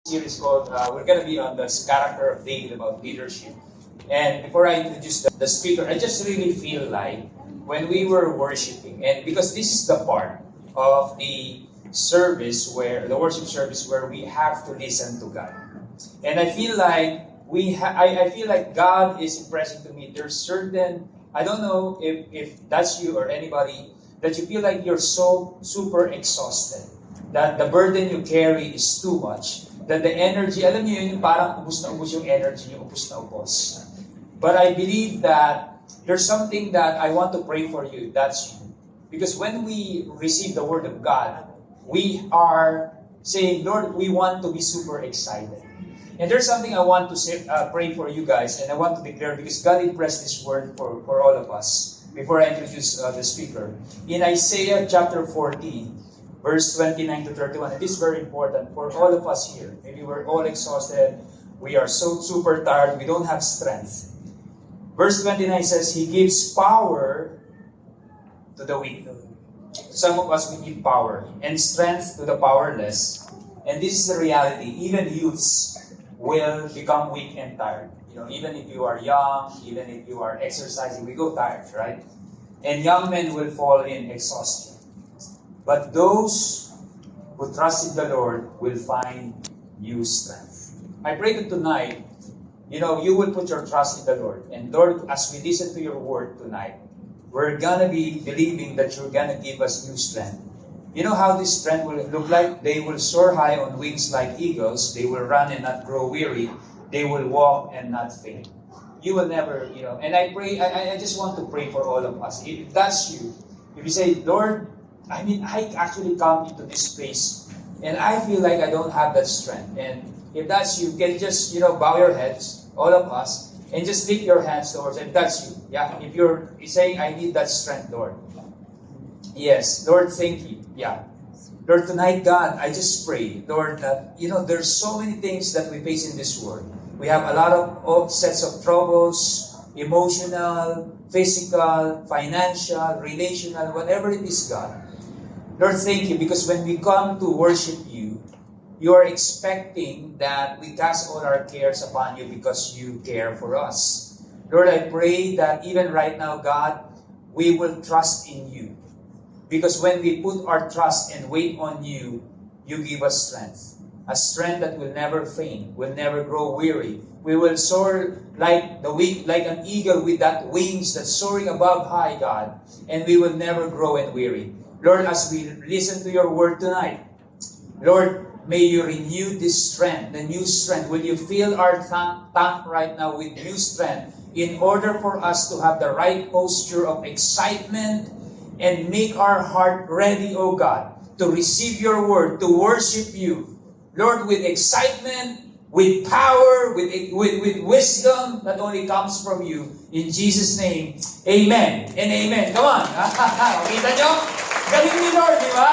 series called, we're going to be on this character of David about leadership. And before I introduce the speaker, I just really feel like when we were worshiping, and because this is the part of the service where, the worship service where we have to listen to God. And I feel like I feel like God is impressing to me. There's certain, I don't know if that's you or anybody, that you feel like you're so super exhausted, that the burden you carry is too much, that the energy, alam niyo yun, yung parang ubos na ubos yung energy, yung ubos na ubos. But I believe that there's something that I want to pray for you. That's you. Because when we receive the Word of God, we are saying, Lord, we want to be super excited. And there's something I want to say, pray for you guys, and I want to declare, because God impressed this word for all of us, before I introduce the speaker. In Isaiah chapter 40, verse 29 to 31, it is very important for all of us here. Maybe we're all exhausted, we are so super tired, we don't have strength. Verse 29 says, He gives power to the weak. Some of us, we need power, and strength to the powerless. And this is the reality. Even youths will become weak and tired. You know, even if you are young, even if you are exercising, we go tired, right? And young men will fall in exhaustion. But those who trust in the Lord will find new strength. I pray that tonight, you know, you will put your trust in the Lord. And Lord, as we listen to your word tonight, we're gonna be believing that you're gonna give us new strength. You know how this strength will look like? They will soar high on wings like eagles. They will run and not grow weary. They will walk and not faint. You will never, you know. And I pray, I just want to pray for all of us. If that's you, if you say, Lord, I actually come into this place and I feel like I don't have that strength. And if that's you, can just, you know, bow your heads, all of us, and just lift your hands towards, if that's you. Yeah, if you're saying, I need that strength, Lord. Yes, Lord, thank you. Yeah. Lord, tonight, God, I just pray, Lord, that, you know, there's so many things that we face in this world. We have a lot of sets of troubles, emotional, physical, financial, relational, whatever it is, God. Lord, thank you, because when we come to worship you, you are expecting that we cast all our cares upon you because you care for us. Lord, I pray that even right now, God, we will trust in you. Because when we put our trust and wait on you, you give us strength. A strength that will never faint, will never grow weary. We will soar like an eagle with that wings that's soaring above high, God. And we will never grow and weary. Lord, as we listen to your word tonight, Lord, may you renew this strength, the new strength. Will you fill our tank right now with new strength in order for us to have the right posture of excitement and make our heart ready, O God, to receive your word, to worship you. Lord, with excitement, with power, with wisdom that only comes from you. In Jesus' name, amen and amen. Come on. Kita nyo? Galing ni Lord, di ba?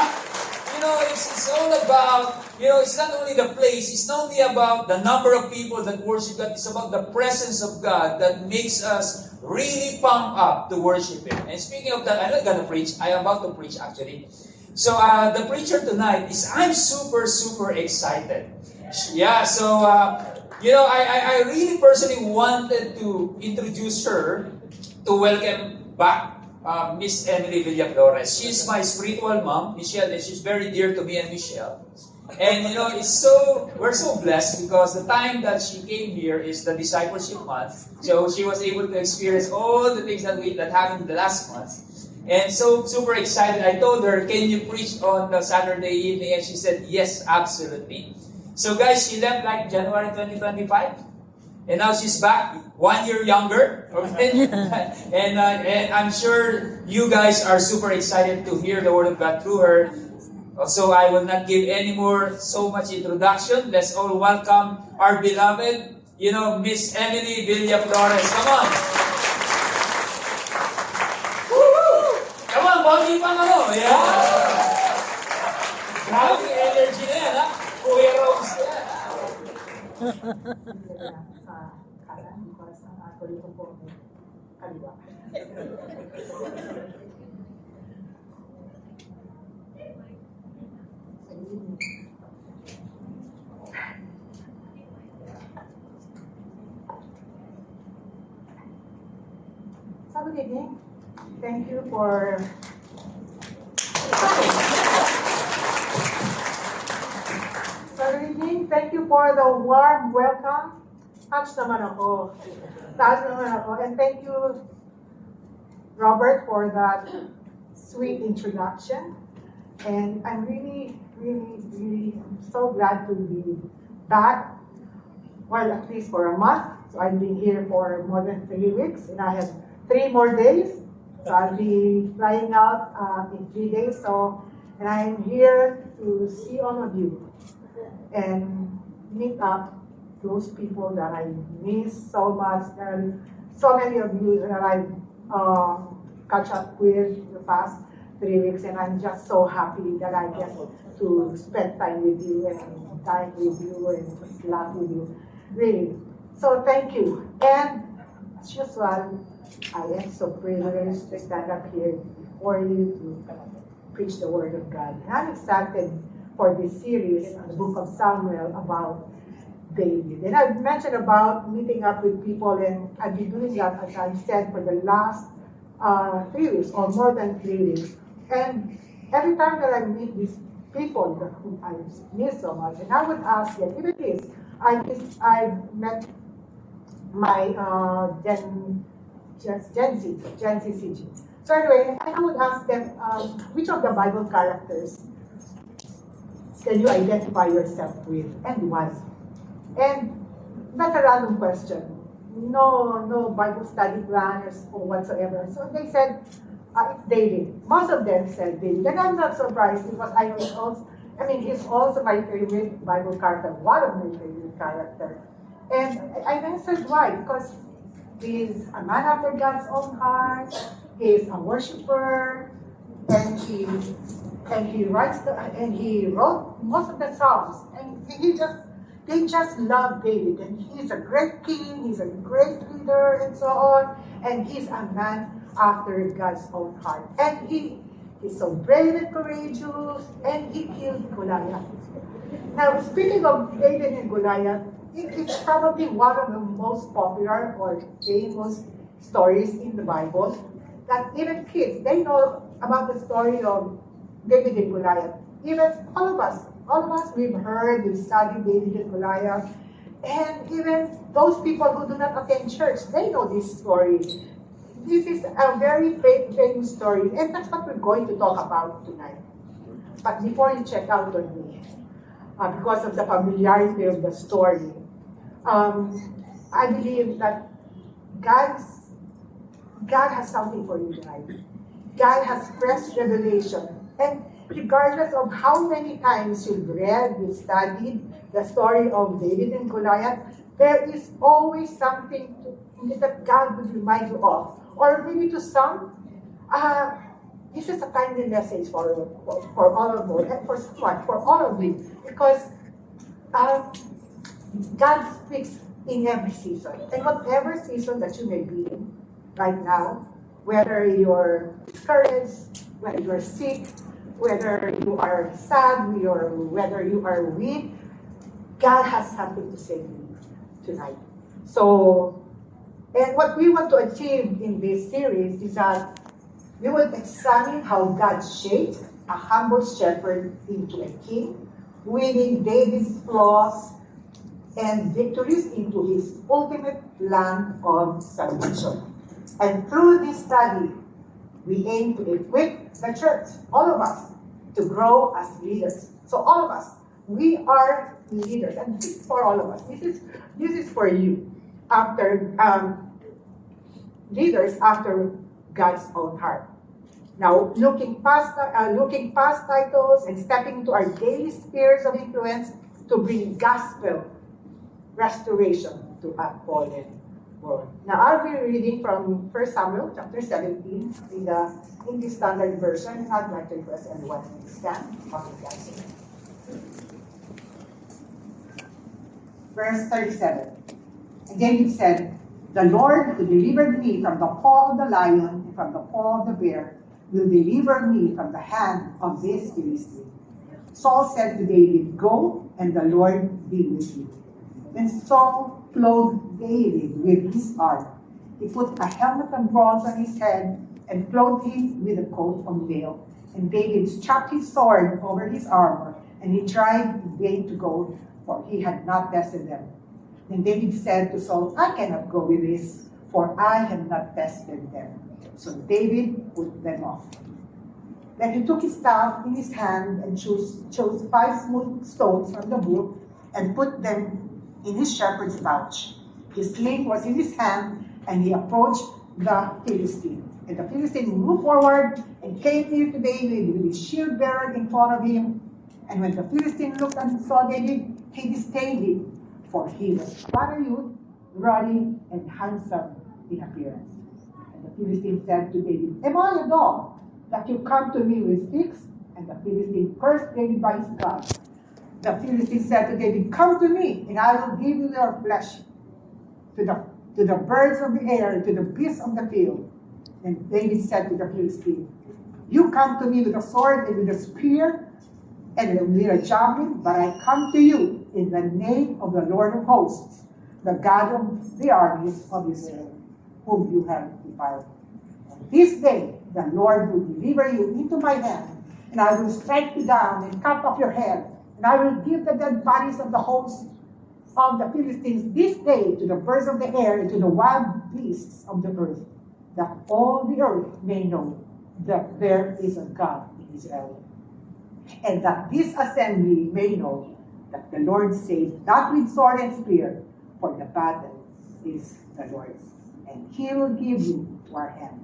You know, it's all about, you know, it's not only the place, it's not only about the number of people that worship God, it's about the presence of God that makes us really pumped up to worship Him. And speaking of that, I'm not gonna preach, I am about to preach actually. So the preacher tonight is, I'm super, super excited. Yeah, so, you know, I really personally wanted to introduce her, to welcome back Miss Emily Villaflores. She's my spiritual mom, Michelle, and she's very dear to me and Michelle. And you know, we're so blessed because the time that she came here is the discipleship month. So she was able to experience all the things that happened the last month. And so super excited. I told her, can you preach on the Saturday evening? And she said, yes, absolutely. So guys, she left like January 2025. And now she's back, 1 year younger. Okay? and I'm sure you guys are super excited to hear the Word of God through her. So I will not give any more so much introduction. Let's all welcome our beloved, you know, Miss Emily Villaflores. Come on. Woo-hoo! Come on, bongi pang ano. Yeah. Grabe energy na yan, ha? Kuya Rose yan. good evening. Thank you for... Good evening. Thank you for the warm welcome. Touch naman ako. And thank you, Robert, for that sweet introduction. And I'm really so glad to be back. Well, at least for a month. So I've been here for more than 3 weeks, and I have 3 more days. So I'll be flying out in 3 days. And I'm here to see all of you and meet up those people that I miss so much. There are so many of you that I've catch up with the past 3 weeks, and I'm just so happy that I get to spend time with you and dine with you and just laugh with you. Really. So thank you. And as usual, I am so privileged to stand up here for you to preach the Word of God. And I'm excited for this series on the book of Samuel about David. And I've mentioned about meeting up with people, and I've been doing that, as I said, for the last 3 weeks or more than 3 weeks. And every time that I meet these people whom I miss so much, and I would ask them, even this, I met my Gen Z CG. So anyway, I would ask them, which of the Bible characters can you identify yourself with, and why? And that's a random question. No Bible study planners or whatsoever. So they said, it's David. Most of them said David. And I'm not surprised because he's also my favorite Bible character, one of my favorite characters. And I answered why, because he's a man after God's own heart, he's a worshiper, and he wrote most of the Psalms, and they just love David, and he's a great king, he's a great leader, and so on, and he's a man after God's own heart. And he's so brave and courageous, and he killed Goliath. Now, speaking of David and Goliath, it's probably one of the most popular or famous stories in the Bible that even kids, they know about the story of David and Goliath. Even all of us, we've heard, we've studied David and Goliath. And even those people who do not attend church, they know this story. This is a very famous story, and that's what we're going to talk about tonight. But before you check out on me, because of the familiarity of the story, I believe that God has something for you tonight. God has fresh revelation. And regardless of how many times you've read, you've studied the story of David and Goliath, there is always something that God would remind you of. Or maybe to some, this is a timely message for all of you, and for all of you, because God speaks in every season. And whatever season that you may be in right now, whether you're discouraged, whether you're sick, whether you are sad, or whether you are weak, God has something to say to you tonight. So, and what we want to achieve in this series is that we will examine how God shaped a humble shepherd into a king, winning David's flaws and victories into his ultimate plan of salvation. And through this study, we aim to equip the church, all of us, to grow as leaders. So all of us, we are leaders, and this is for all of us. This is for you, after leaders after God's own heart. Now, looking past titles and stepping into our daily spheres of influence to bring gospel restoration to a fallen world. Now, I'll be reading from 1 Samuel chapter 17 in the English Standard Version. I'd like to request everyone to stand. Verse 37. And David said, "The Lord who delivered me from the paw of the lion and from the paw of the bear will deliver me from the hand of this Philistine." Saul said to David, "Go, and the Lord be with you." Then Saul clothed David with his armor, He put a helmet of bronze on his head and clothed him with a coat of mail. And David strapped his sword over his armor, and he tried in vain to go, for he had not tested them. Then David said to Saul, I cannot go with this, for I have not tested them. So David put them off. Then he took his staff in his hand and chose 5 smooth stones from the brook and put them in his shepherd's pouch. His sling was in his hand, and he approached the Philistine. And the Philistine moved forward and came near to David with his shield bearer in front of him. And when the Philistine looked and saw David, he disdained him, for he was but a youth, ruddy and handsome in appearance. And the Philistine said to David, Am I a dog, that you come to me with sticks? And the Philistine cursed David by his God. The Philistine said to David, Come to me, and I will give you your flesh to the birds of the air, and to the beasts of the field. And David said to the Philistine, You come to me with a sword and with a spear and with a javelin, but I come to you in the name of the Lord of hosts, the God of the armies of Israel, whom you have defiled. And this day the Lord will deliver you into my hand, and I will strike you down and cut off your head, and I will give the dead bodies of the hosts of the Philistines this day to the birds of the air and to the wild beasts of the earth, that all the earth may know that there is a God in Israel, and that this assembly may know that the Lord saves not with sword and spear, for the battle is the Lord's, and he will give you to our hand.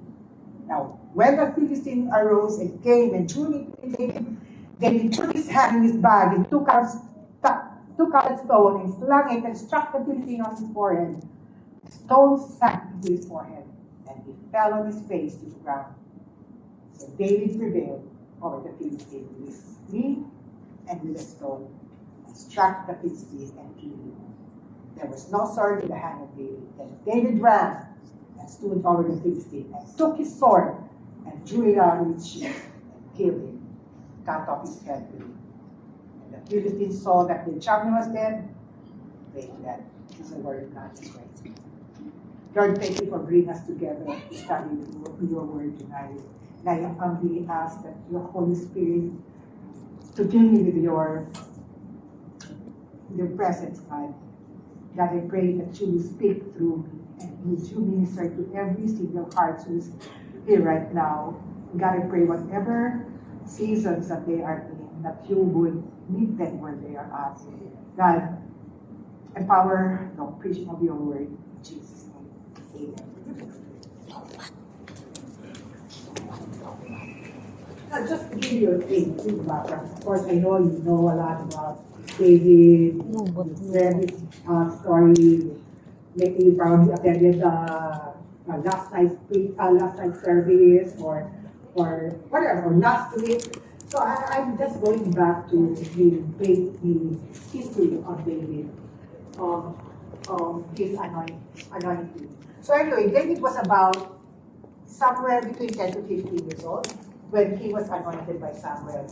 Now, when the Philistine arose and came and drew near to David, David took his hand in his bag and took out a stone and slung it and struck the Philistine on his forehead. The stone sank into his forehead, and he fell on his face to the ground. So David prevailed over the Philistine with his sling and with a stone, and struck the Philistine and killed him. There was no sword in the hand of David. Then David ran and stood over the Philistine, and took his sword and drew it out of its sheath and killed him, cut off his head with it. And the Philistines saw that the champion was dead. They fled. This is the word of God. Right. Lord, thank you for bringing us together to study your word tonight. And I humbly ask that your Holy Spirit to fill me with your presence, God. God, I pray that you will speak through me and would you minister to every single heart who's here right now. God, I pray whatever seasons that they are in, that you would meet them where they are at. God, empower the preaching of your word. In Jesus' name, amen. Now, just to give you a thing, background. Of course, I know you know a lot about David, read his story. Maybe you probably attended last night's service or whatever, or last week. So I'm just going back to the history of David, his anointing. So anyway, David was about somewhere between 10 to 15 years old when he was anointed by Samuel,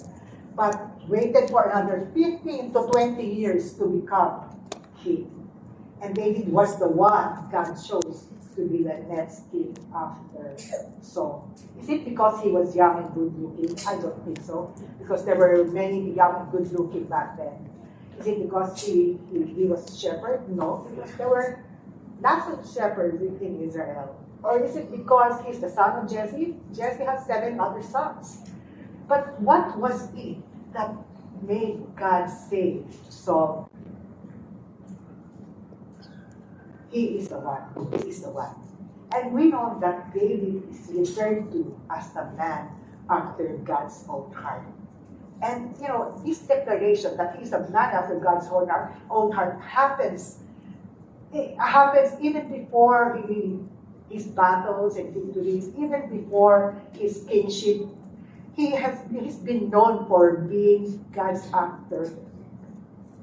but waited for another 15 to 20 years to become king. And David was the one God chose to be the next king after Saul. Is it because he was young and good looking? I don't think so, because there were many young and good looking back then. Is it because he was a shepherd? No, because there were lots of shepherds in Israel. Or is it because he's the son of Jesse? Jesse had 7 other sons. But what was it that made God say to Saul, He is the one. He is the one. And we know that David is referred to as the man after God's own heart. And you know, this declaration that he's a man after God's own heart happens. It happens even before his battles and victories, even before his kingship. He's been known for being God's actor.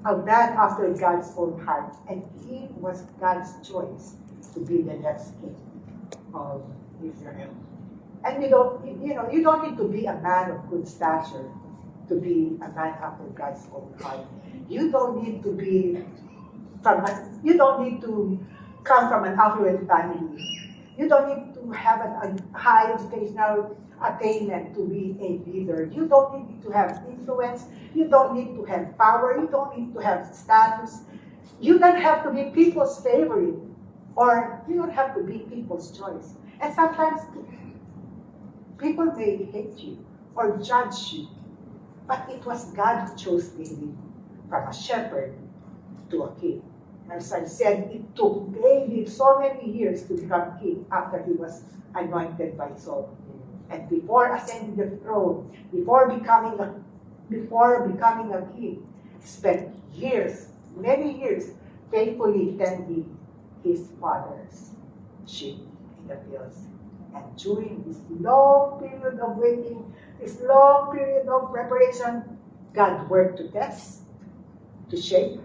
A man after God's own heart, and he was God's choice to be the next king of Israel. And you don't need to be a man of good stature to be a man after God's own heart. You don't need to come from an affluent family You don't need to have a high educational attainment to be a leader. You don't need to have influence. You don't need to have power. You don't need to have status. You don't have to be people's favorite, or you don't have to be people's choice. And sometimes people may hate you or judge you, but it was God who chose David from a shepherd to a king. As I said, it took David so many years to become king after he was anointed by Saul. And before ascending the throne, before becoming a king, he spent years, many years, faithfully tending his father's sheep in the fields. And during this long period of waiting, this long period of preparation, God worked to test, to shape,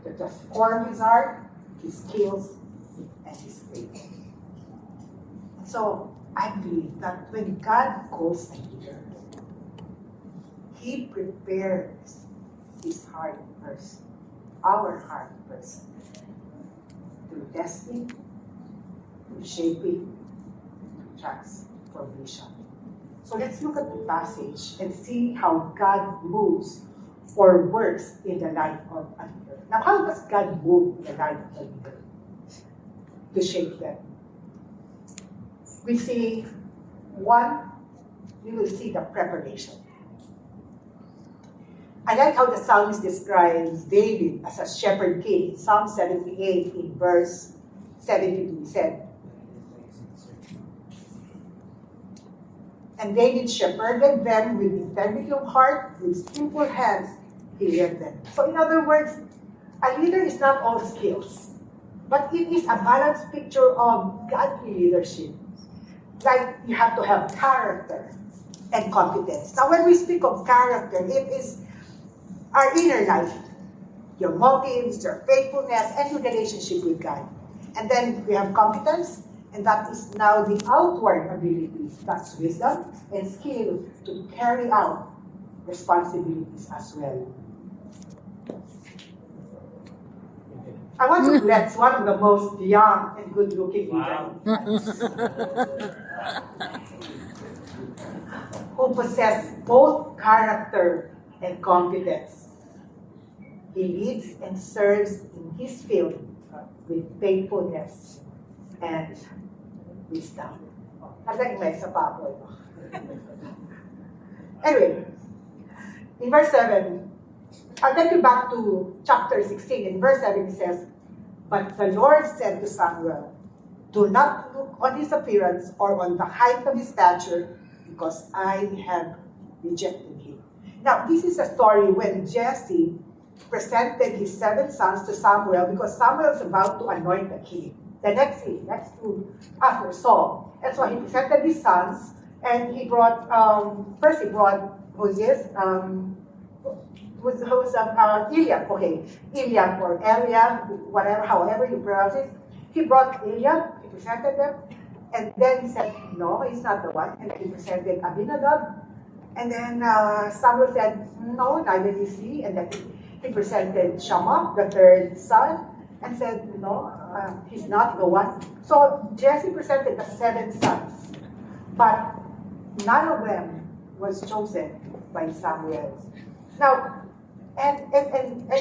to transform his heart, his skills, and his faith. So I believe that when God calls a leader, he prepares his heart first, our heart first, through testing, through shaping, through transformation. So let's look at the passage and see how God moves or works in the life of a leader. Now, how does God move in the life of a leader? To shape them. We see we will see the preparation. I like how the psalmist describes David as a shepherd king. Psalm 78 in verse 72, he said, "And David shepherded them with integrity of heart, with skillful hands he led them." So in other words, a leader is not all skills, but it is a balanced picture of godly leadership. Like you have to have character and competence. Now when we speak of character, it is our inner life, your motives, your faithfulness, and your relationship with God. And then we have competence, and that is now the outward abilities. That's wisdom and skill to carry out responsibilities as well. I want to bless one of the most young and good-looking leaders who possess both character and competence. He leads and serves in his field with faithfulness and wisdom. May isa pa ako. Anyway, in verse 7, I'll take you back to chapter 16. In verse 7 it says, "But the Lord said to Samuel, do not look on his appearance or on the height of his stature, because I have rejected him." Now, this is a story when Jesse presented his 7 sons to Samuel because Samuel is about to anoint the king. The next king, after Saul. And so he presented his sons, and he brought, first he brought Moses, who's Eliab, okay, Eliab or Eliab, whatever, however you pronounce it. He brought Eliab, he presented them, and then he said, no, he's not the one. And he presented Abinadab, and then Samuel said, no, neither is he. And then he presented Shammah, the 3rd son, and said, no, he's not the one. So Jesse presented the 7 sons, but none of them was chosen by Samuel. Now, and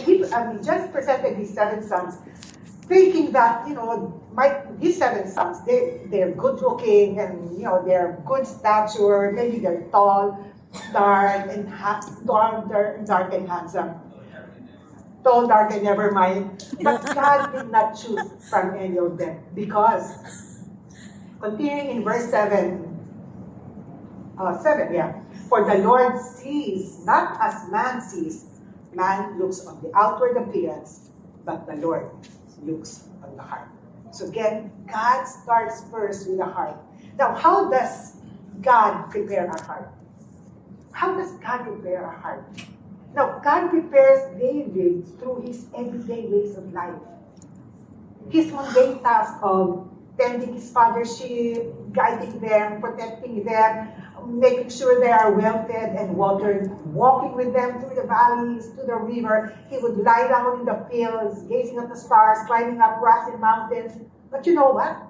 he just presented his 7 sons, thinking that, these 7 sons, they're good looking and, they're good stature, maybe they're tall, dark and handsome. Tall, dark, and never mind. But God did not choose from any of them because, continuing in verse 7, "For the Lord sees not as man sees. Man looks on the outward appearance, but the Lord looks on the heart." So again, God starts first with the heart. Now, how does God prepare our heart? How does God prepare our heart? Now, God prepares David through his everyday ways of life. His mundane task of tending his father's sheep, guiding them, protecting them, making sure they are well fed and watered, walking with them through the valleys, to the river. He would lie down in the fields, gazing at the stars, climbing up rocks and mountains. But you know what?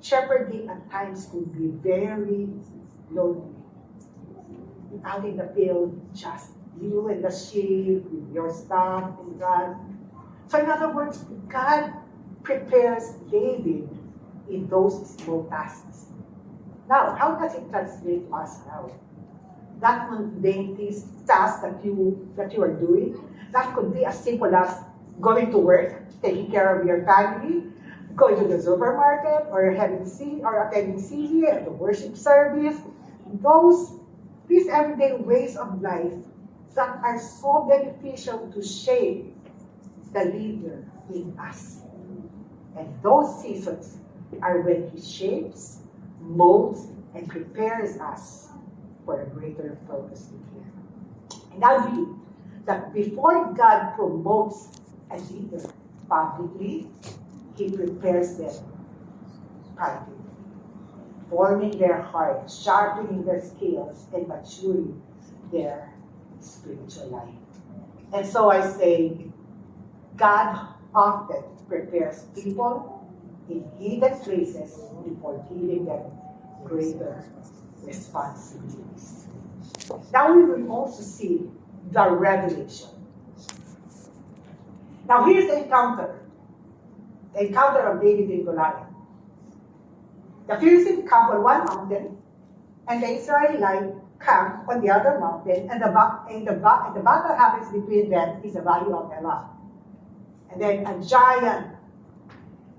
shepherding at times could be very lonely. Out in the field, just you and the sheep, with your staff and God. So in other words, God prepares David in those small tasks. Now, how does it translate to us now? That mundane task that you are doing, that could be as simple as going to work, taking care of your family, going to the supermarket, or attending CE at the worship service. These everyday ways of life that are so beneficial to shape the leader in us. And those seasons are when He shapes, molds, and prepares us for a greater purpose in Him. And I believe that before God promotes a leader publicly, He prepares them privately, forming their heart, sharpening their skills, and maturing their spiritual life. And so I say, God often prepares people in hidden places before giving them greater responsibilities. Now we will also see the revelation. Now here's the encounter of David and Goliath. The Philistines camp on one mountain, and the Israelite camp on the other mountain, and the battle happens between them is the valley of Elah. And then a giant,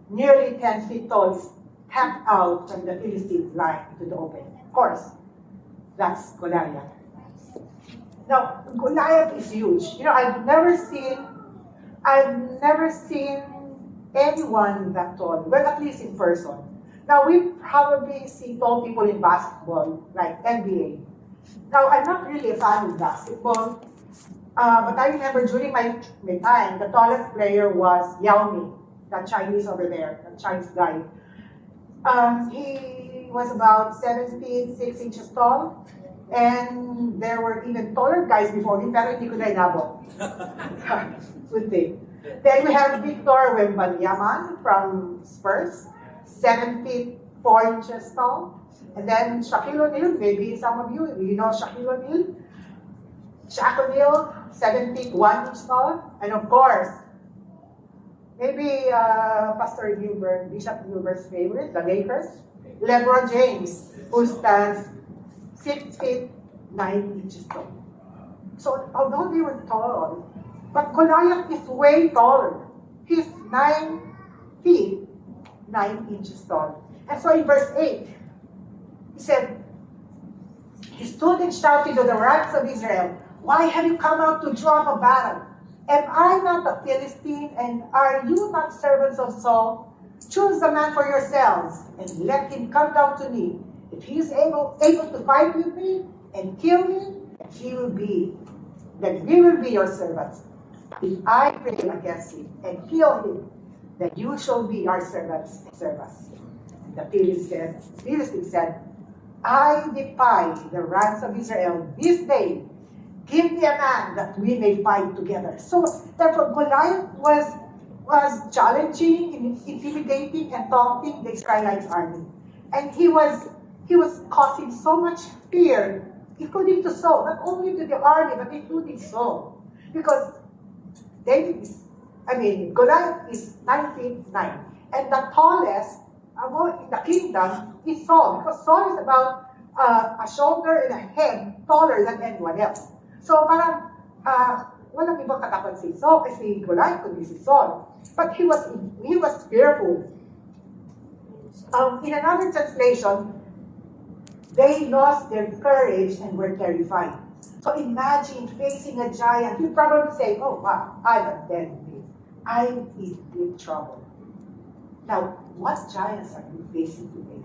nearly 10 feet tall, stepped out from the Philistine line into the open. Of course, that's Goliath. Now, Goliath is huge. I've never seen anyone that tall, well, at least in person. Now, we probably see tall people in basketball, like NBA. Now, I'm not really a fan of basketball, but I remember during my time, the tallest player was Yao Ming, that Chinese over there, that Chinese guy. He was about 7 feet, 6 inches tall, and there were even taller guys before him, pero hindi ko na inabot. Good thing. Then we have Victor Wembanyama from Spurs, 7 feet, 4 inches tall. And then Shaquille O'Neal, maybe some of you know Shaquille O'Neal. Shaq O'Neal, 7 feet, 1 inch tall. And of course, maybe Pastor Gilbert, Bishop Gilbert's favorite, the Lakers, LeBron James, who stands 6 feet, 9 inches tall. So although they were tall, but Goliath is way taller. He's 9 feet, 9 inches tall. And so in verse 8, he said, he stood and shouted to the ranks of Israel, "Why have you come out to draw up a battle? Am I not a Philistine, and are you not servants of Saul? Choose a man for yourselves, and let him come down to me. If he is able to fight with me and kill me, then we will be your servants. If I prevail against him and kill him, then you shall be our servants and serve us." And the Philistine said, "I defy the ranks of Israel this day. Give me a man that we may fight together." So therefore Goliath was challenging, intimidating, and taunting the Israelites' army. And he was causing so much fear, including to Saul, not only to the army, but including Saul. Because Goliath is 9 feet 9. And the tallest in the kingdom is Saul, because Saul is about a shoulder and a head taller than anyone else. So parang walang ibang katawan si Goliath kundi si Saul. But he was fearful. In another translation, they lost their courage and were terrified. So imagine facing a giant. You probably say, "Oh wow, I'm a dead man. I'm in deep trouble." Now, what giants are you facing today?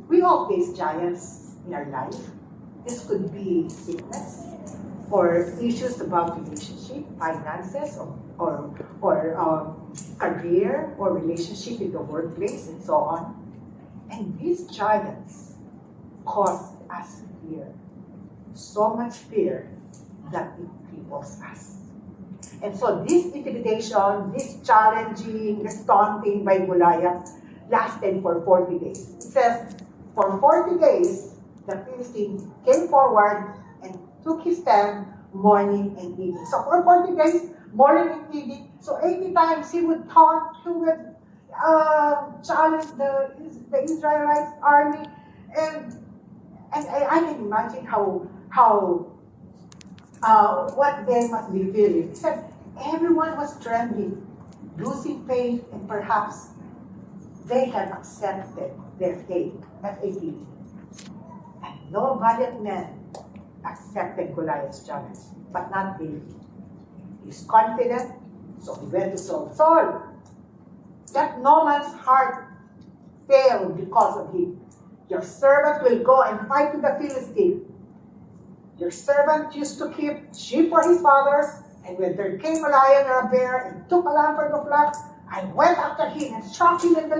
We all face giants in our life. This could be sickness, or issues about relationship, finances, or career, or relationship in the workplace, and so on. And these giants cause us fear. So much fear that it cripples us. And so this intimidation, this challenging, this taunting by Goliath lasted for 40 days. It says, for 40 days, the Philistine came forward and took his stand morning and evening. So for 40 days, morning and evening, so 80 times he would taunt, he would challenge the Israelites army, and I can imagine how what they must be feeling. He said everyone was trembling, losing faith, and perhaps they had accepted their fate, F-A-T. And no valiant man accepted Goliath's challenge, but not David. He's confident, so he went to Saul. Saul, let no man's heart fail because of him. Your servant will go and fight with the Philistine. Your servant used to keep sheep for his father, and when there came a lion or a bear and took a lamb from the flock, I went after him and struck him and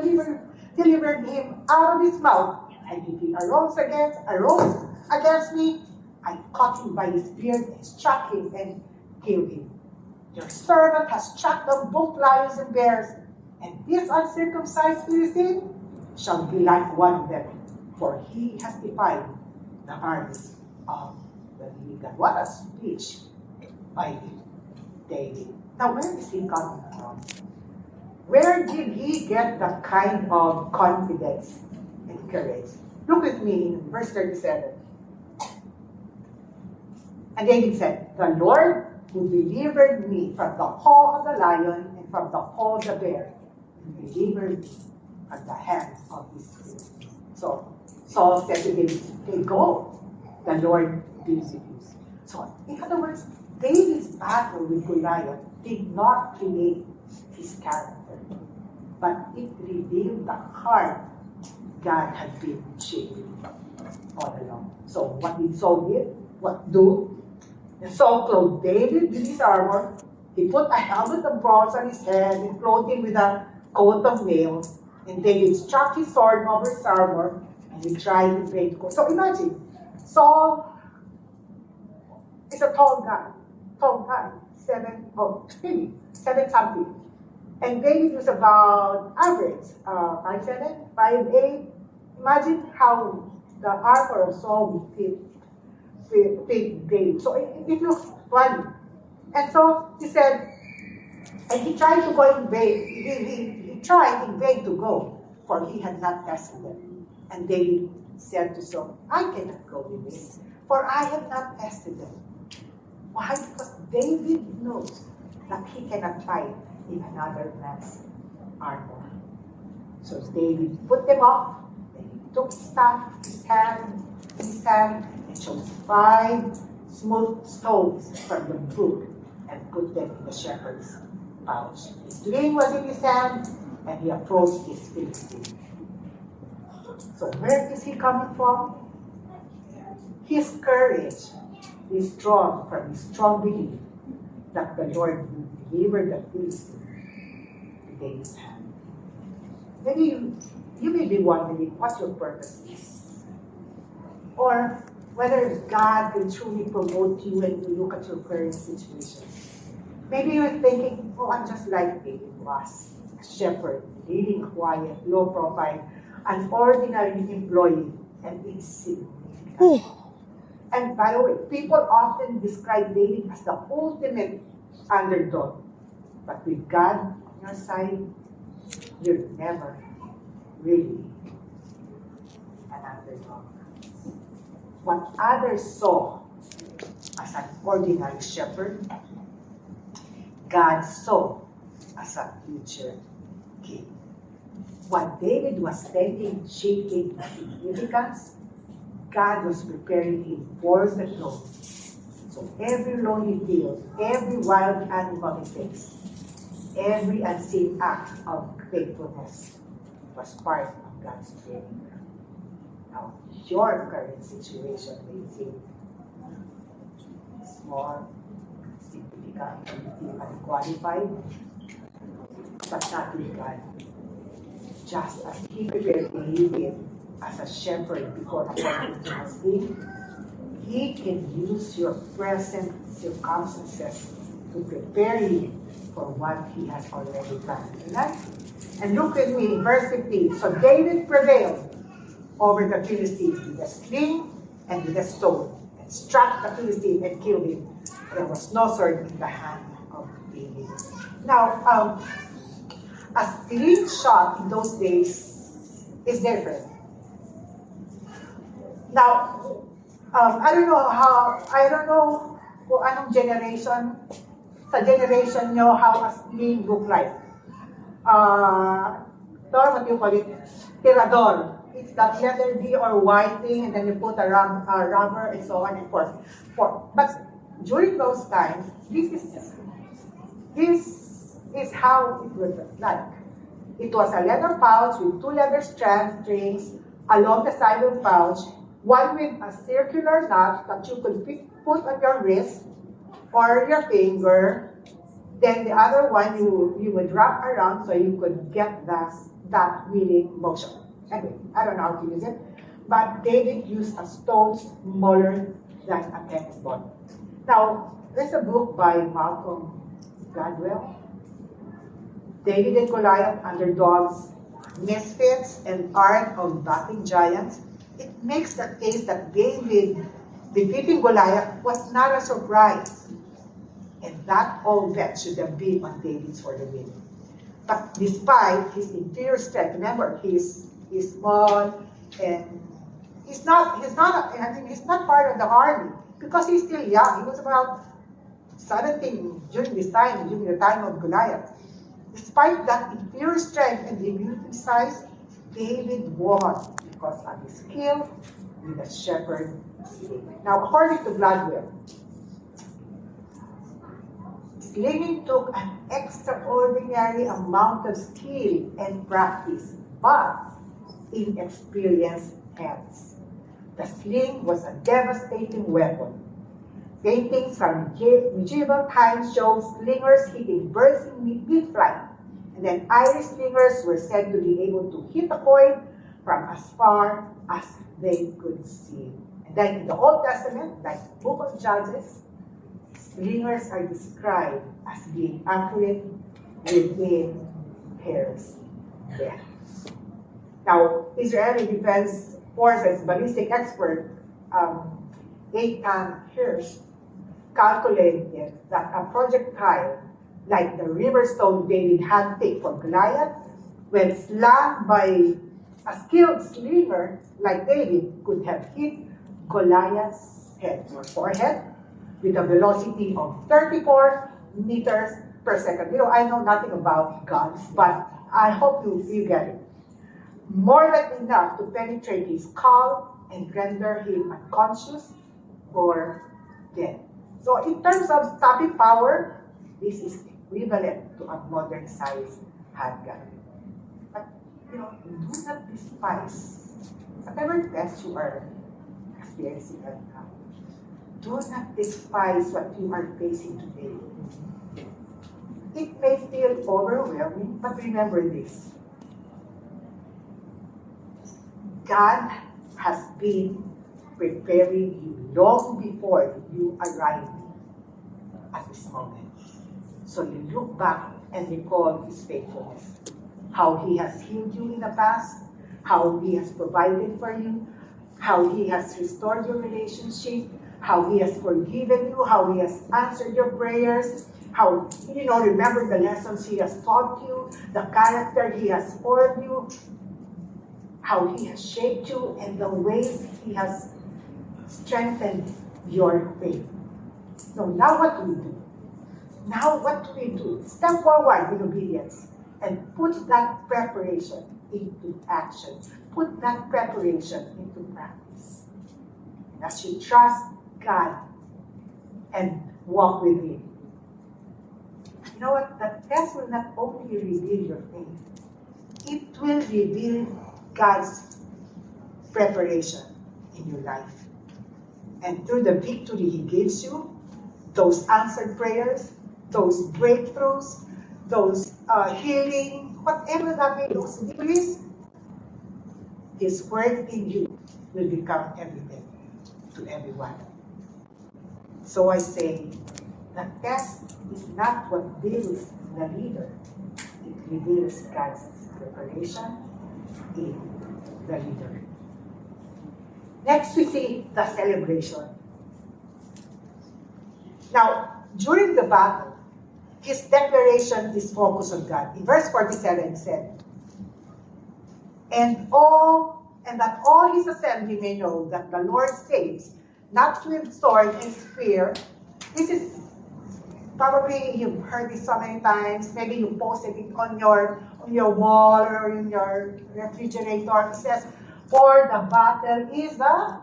delivered him out of his mouth. And if he arose against me, I caught him by his beard and struck him and killed him. Your servant has struck down both lions and bears, and this uncircumcised Philistine shall be like one of them, for he has defied the armies of the living God. What a speech by David. Now, where is he coming from? Where did he get that kind of confidence and courage? Look with me in verse 37. And David said, the Lord who delivered me from the paw of the lion and from the paw of the bear, and delivered me from the hands of his enemies. So Saul said to David, okay, go. The Lord be with you. So, in other words, David's battle with Goliath did not create his character, but it revealed the heart God had been shaping all along. So, what did Saul do? And Saul clothed David with his armor. He put a helmet of bronze on his head and clothed him with a coat of mail. And David struck his sword over his armor, and he tried to pray to God. So imagine, Saul is a tall guy, 7 something. And David was about average, 5'7", 5'8". Imagine how the armor of Saul would fit David. So it looks funny. And so he said, and he tried to go in vain. He tried in vain to go, for he had not tested them. And David said to Saul, I cannot go with this, for I have not tested them. Why? Because David knows that he cannot fight in another man's armor. So David put them off, and he took his staff, his hand, and chose 5 smooth stones from the brook and put them in the shepherd's pouch. His sling was in his hand, and he approached his Philistine. So where is he coming from? His courage is drawn from his strong belief that the Lord will deliver the Philistine to David's hand. Maybe you may be wondering what your purpose is, or whether God will truly promote you when you look at your current situation. Maybe you're thinking, oh, I'm just like David was, a shepherd, leading a quiet, low-profile, an ordinary employee, and insignificant. And by the way, people often describe David as the ultimate underdog. But with God on your side, you're never really an underdog. What others saw as an ordinary shepherd, God saw as a future king. What David was thinking shaping significance, God was preparing him for the throne. So every lonely field, every wild animal he faced, every unseen act of faithfulness was part of God's training. Now, your current situation may seem small, significant, and unqualified, but not with God. Just as he prepared David as a shepherd before appointing to his king, he can use your present circumstances to prepare you for what he has already done. Amen? And look with me, verse 15. So David prevailed over the Philistine with a sling and with a stone, and struck the Philistine and killed him. There was no sword in the hand of David. Now, a sling shot in those days is different. Now, I don't know kung anong generation, sa generation nyo, how a sling look like. What do you call it? Tirador. It's that letter D or Y thing, and then you put a rubber and so on and forth. But during those times, this is how it would look like. It was a leather pouch with two leather strings along the side of the pouch, one with a circular knot that you could put on your wrist or your finger. Then the other one you would wrap around so you could get that wheeling motion. Anyway, I don't know how to use it, but David used a stone smaller than a tennis ball. Now, there's a book by Malcolm Gladwell, David and Goliath, Underdogs, Misfits, and Art of Battling Giants. It makes the case that David defeating Goliath was not a surprise, and that all bet should have been on David's for the win. But despite his inferior strength, remember, he's small and he's not part of the army because he's still young. He was about 17 during the time of Goliath. Despite that inferior strength and diminutive size, David won because of his skill with a shepherd sling. Now, according to Gladwell, slinging took an extraordinary amount of skill and practice, but inexperienced hands. The sling was a devastating weapon. Paintings from medieval times show slingers hitting birds in mid-flight, and then Irish slingers were said to be able to hit a coin from as far as they could see. And then in the Old Testament, like the Book of Judges, slingers are described as being accurate within hairs. Yeah. Now, Israeli Defense Forces ballistic expert Eitan Hirsch calculated that a projectile like the river stone David had picked for Goliath, when slammed by a skilled slinger like David, could have hit Goliath's head or forehead with a velocity of 34 meters per second. You know, I know nothing about guns, but I hope you get it. More than enough to penetrate his skull and render him unconscious or dead. So in terms of stopping power, this is equivalent to a modern-sized handgun. But, you know, do not despise whatever test you are experiencing right now. Do not despise what you are facing today. It may feel overwhelming, but remember this. God has been preparing you long before you arrive at this moment. So you look back and recall His faithfulness. How He has healed you in the past, how He has provided for you, how He has restored your relationship, how He has forgiven you, how He has answered your prayers, how, remember the lessons He has taught you, the character He has formed you, how He has shaped you, and the ways He has strengthened your faith. So now what do we do? Now what do we do? Step forward in obedience and put that preparation into action. Put that preparation into practice. And as you trust God and walk with Him. You know what? The test will not only reveal your faith, it will reveal God's preparation in your life. And through the victory He gives you, those answered prayers, those breakthroughs, those healing, whatever that may be, those victories, His word in you will become evident to everyone. So I say, the test is not what builds the leader. It reveals God's preparation in the leader. Next, we see the celebration. Now, during the battle, his declaration is focused on God. In verse 47, he said, and that all his assembly may know that the Lord saves, not with sword and spear. This is probably you've heard this so many times. Maybe you posted it on your wall or in your refrigerator. It says, "For the battle is the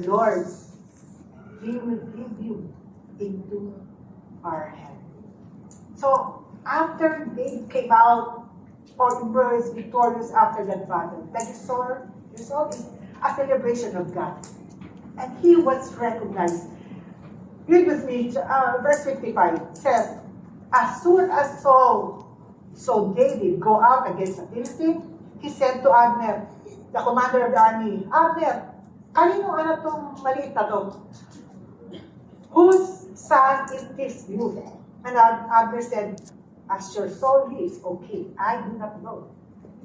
Lord's. He will give you into our hand." So after they came out, or emerged victorious after that battle, the result is a celebration of God. And he was recognized. Read with me, verse 55 says, as soon as Saul saw David go out against the Philistine, he said to Abner, the commander of the army, Abner, kanino anak tong maliit na to? Whose son is this youth? And Abner said, as your soul is, O king, I do not know.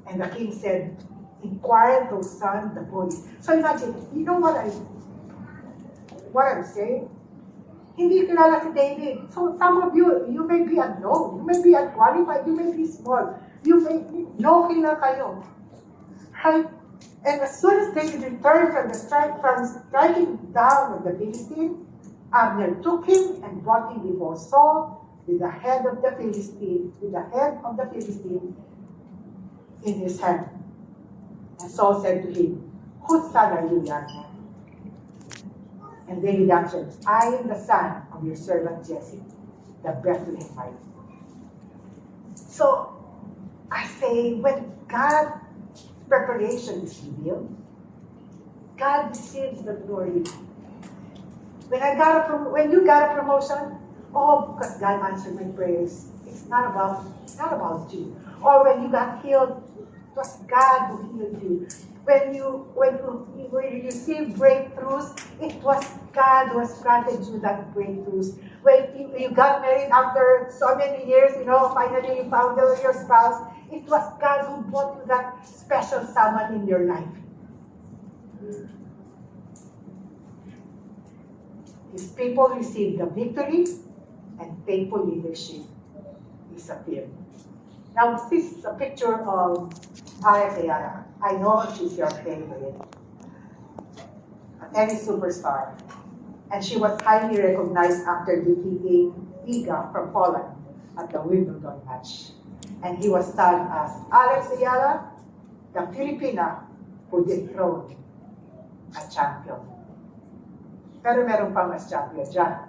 And the king said, inquire those sons the boys. So imagine, you know what I'm saying? Hindi kilala si David. So some of you may be unknown, you may be unqualified, you may be small, you may be no kilala kayo. Right? And as soon as David returned from striking down of the Philistine, Abner took him and brought him before Saul with the head of the Philistine in his hand. And Saul said to him, whose son are you, Abner? And David answered, I am the son of your servant Jesse, the Bethlehemite. So I say, when God's preparation is revealed, God receives the glory. When you got a promotion, oh, because God answered my prayers. It's not about you. Or when you got healed, it was God who healed you. When you received breakthroughs, it was God who has granted you that breakthroughs. When you got married after so many years, finally you found your spouse, it was God who brought you that special someone in your life. His people received the victory, and faithful leadership disappeared. Now, this is a picture of Alex Ayala. I know she's your favorite, a tennis superstar. And she was highly recognized after defeating Iga from Poland at the Wimbledon match. And he was tagged as Alex Ayala, the Filipina who dethroned a champion. Pero meron pang mas champion dyan.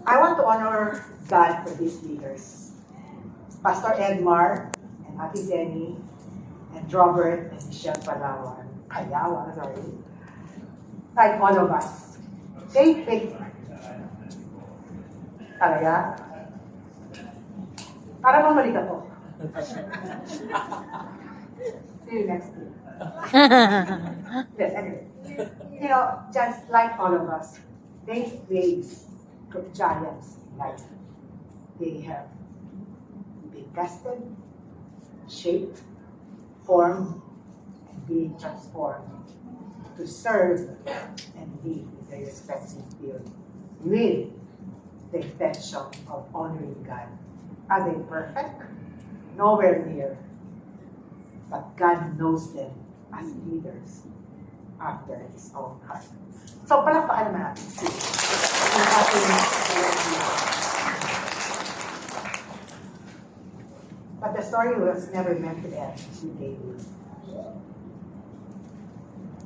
I want to honor God for these leaders. Pastor Edmar and Ate Zenny and Robert and Michelle Palawan, like all of us. They picked talaga. Para mamalik ako. See you next week. Yes, anyway. Just like all of us, they face giants in life. They have been tested, shaped, formed, and being transformed to serve and lead in their respective field with the intention of honoring God. Are they perfect? Nowhere near. But God knows them as leaders after His own heart. So, palakpakan naman natin. But the story was never meant to end with David.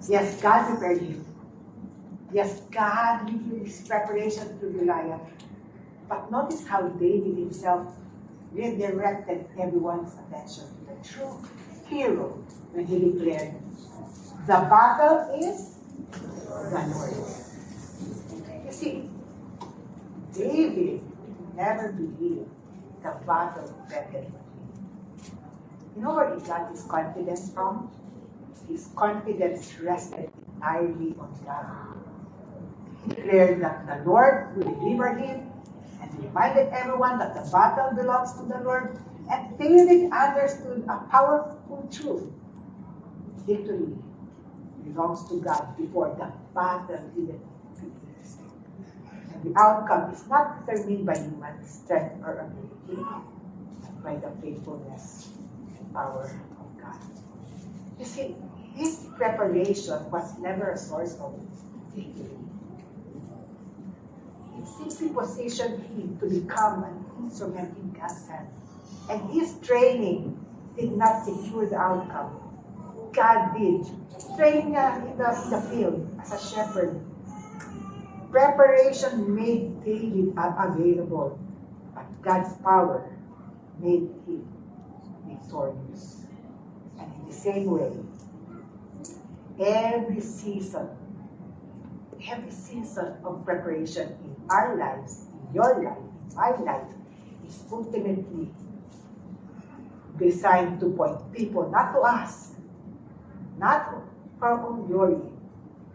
Yes, God prepared him. Yes, God revealed his preparation to Goliath. But notice how David himself redirected everyone's attention to the true hero when he declared, the battle is the Lord's. You see, David never believed the battle depended on him. You know where he got his confidence from? His confidence rested entirely on God. declared that the Lord would deliver him, and reminded everyone that the battle belongs to the Lord. And David understood a powerful truth. Victory belongs to God before the battle even begins. And the outcome is not determined by human strength or ability, but by the faithfulness and power of God. You see, his preparation was never a source of victory. It simply positioned him to become an instrument in God's hand. And his training did not secure the outcome. God did. Training in the field as a shepherd. Preparation made David available, but God's power made him victorious. And in the same way, every season of preparation in our lives, in your life, in my life, is ultimately designed to point people not to us, not to our own glory,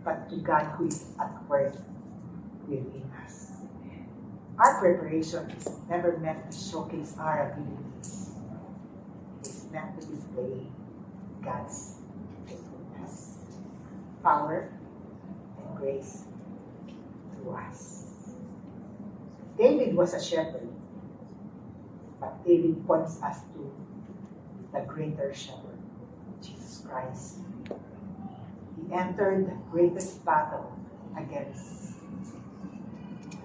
but to God who is at work within us. Our preparation is never meant to showcase our abilities. It's meant to display God's faithfulness, power, and grace through us. David was a shepherd, but David points us to the greater shepherd, Jesus Christ. He entered the greatest battle against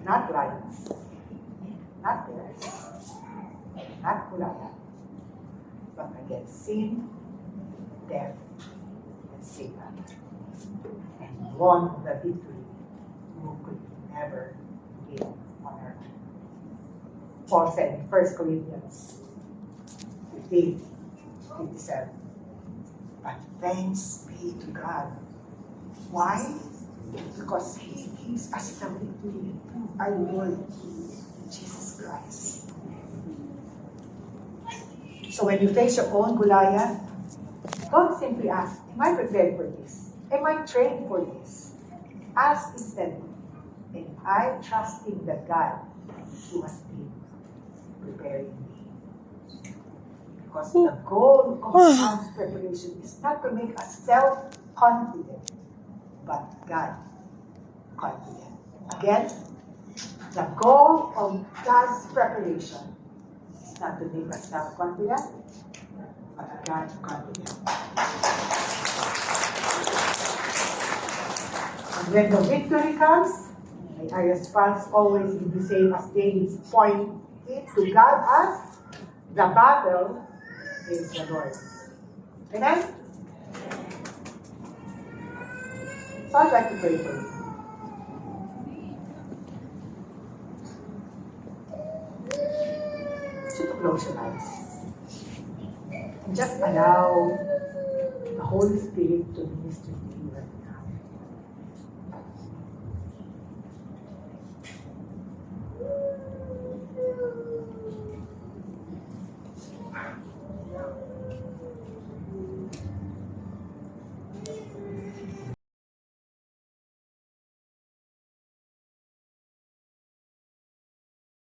not lions, not bears, not Goliath, but against sin, death, and Satan, and won the victory who could never give on earth. Paul said in 1 Corinthians 15:57, but thanks be to God. Why? Because He gives us the victory through our Lord Jesus Christ. So when you face your own Goliath, don't simply ask, am I prepared for this? Am I trained for this? Ask instead, am I trusting the God who has been preparing me? Because the goal of God's preparation is not to make us self-confident, but God-confident. Again, the goal of God's preparation is not to make us self-confident, but God-confident. And when the victory comes, may our response always be the same as David's, point it to God as the battle is the Lord's. Amen? So I'd like to pray for you. So to close your eyes. And just allow the Holy Spirit to minister to you.